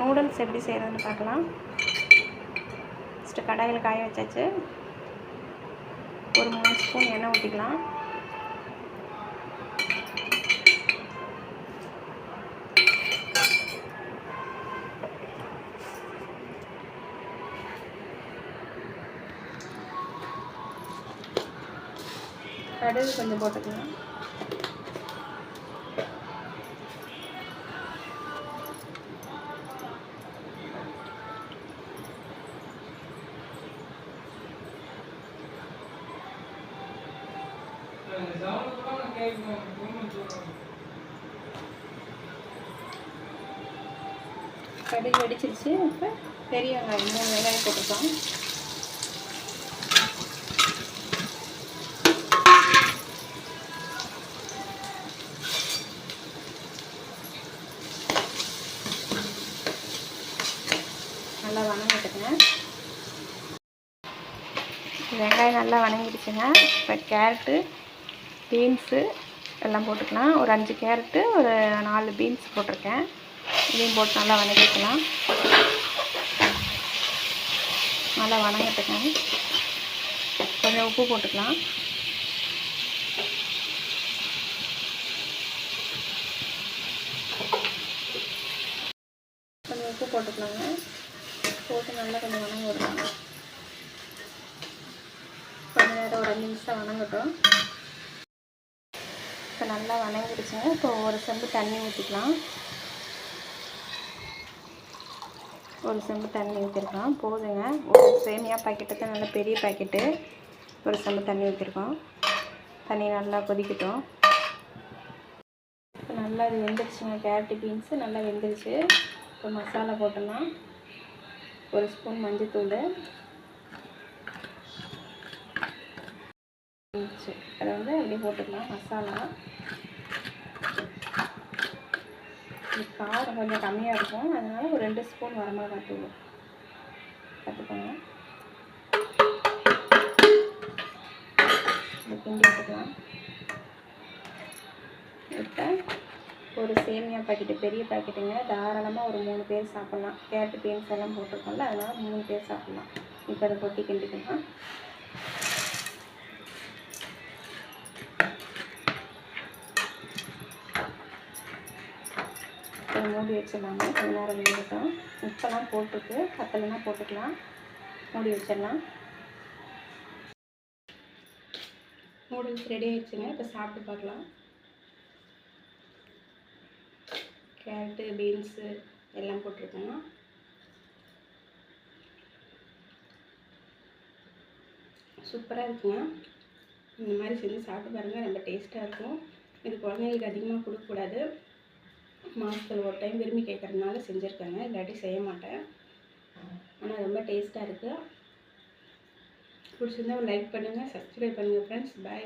Noodles எப்படி செய்கிறதுன்னு பார்க்கலாம். ஃபஸ்ட்டு கடாயில் காய வச்சாச்சு. ஒரு 3 ஸ்பூன் எண்ணெய் ஊற்றிக்கலாம். கடுகு கொஞ்சம் போட்டுக்கலாம். கடுகு வெடிச்சிருச்சு. இப்போ பெரிய வெங்காயம் 3 வெங்காயம் போட்டுக்கலாம். நல்லா வணங்கிட்டுங்க. வெங்காயம் நல்லா வணங்கிடுச்சுங்க. இப்போ கேரட்டு, பீன்ஸு எல்லாம் போட்டுக்கலாம். ஒரு 5 கேரட்டு, ஒரு 4 பீன்ஸ் போட்டிருக்கேன். இதையும் போட்டு நல்லா வணங்கிக்கலாம். நல்லா வணங்கிட்டுங்க. கொஞ்சம் உப்பு போட்டுக்கலாம். கொஞ்சம் உப்பு போட்டுக்கலாங்க. போட்டு நல்லா கொஞ்சம் வணங்க விடலாம். கொஞ்சம் நேரம் ஒரு 5 நிமிஷம் வணங்கட்டும். இப்போ நல்லா வணங்கிடுச்சுங்க. இப்போ ஒரு செம்பு தண்ணி ஊற்றிக்கலாம். ஒரு செம்பு தண்ணி ஊற்றிருக்கோம். போதுங்க. ஒரு சேமியா பாக்கெட்டுக்கு நல்ல பெரிய பாக்கெட்டு ஒரு செம்பு தண்ணி ஊற்றிருக்கோம். தண்ணி நல்லா கொதிக்கட்டும். இப்போ நல்லா இது வெந்துருச்சுங்க. கேரட்டு பீன்ஸு நல்லா வெந்துருச்சு. இப்போ மசாலா போட்டுடலாம். ஒரு ஸ்பூன் மஞ்சத்தூள், அதை வந்து அப்படியே போட்டுக்கலாம். மசாலா காரம் கொஞ்சம் கம்மியாக இருக்கும், அதனால் ஒரு 2 ஸ்பூன் வரமிளகாய் தூள் கற்றுக்கோங்க. கிண்டி விட்டுக்கலாம். இப்போ ஒரு சேமியா பாக்கெட்டு, பெரிய பாக்கெட்டுங்க, தாராளமாக ஒரு 3 பேர் சாப்பிட்லாம். கேரட்டு பீன்ஸ் எல்லாம் போட்டிருக்கோம்ல, அதனால் 3 பேர் சாப்பிட்லாம். இப்போ அதை கொட்டி கிண்டிக்கலாம். மூடி வச்சிடலாங்க. கொஞ்ச நேரம் வேகட்டும். உப்பெல்லாம் போட்டுருக்கு, பத்தலைனா போட்டுக்கலாம். மூடி வச்சிடலாம். நூடுல்ஸ் ரெடி ஆகிடுச்சுங்க. இப்போ சாப்பிட்டு பார்க்கலாம். கேரட்டு பீன்ஸு எல்லாம் போட்டிருக்கேங்க. சூப்பராக இருக்குங்க. இந்த மாதிரி செஞ்சு சாப்பிட்டு பாருங்கள். ரொம்ப டேஸ்ட்டாக இருக்கும். இது குழந்தைங்களுக்கு அதிகமாக கொடுக்கக்கூடாது. மாதத்தில் ஒரு டைம் விரும்பி கேட்குறதுனால செஞ்சுருக்கேங்க. இல்லாட்டி செய்ய மாட்டேன். ஆனால் ரொம்ப டேஸ்ட்டாக இருக்குது. பிடிச்சிருந்தா ஒரு லைக் பண்ணுங்கள், சப்ஸ்கிரைப் பண்ணுங்கள் ஃப்ரெண்ட்ஸ். பாய்.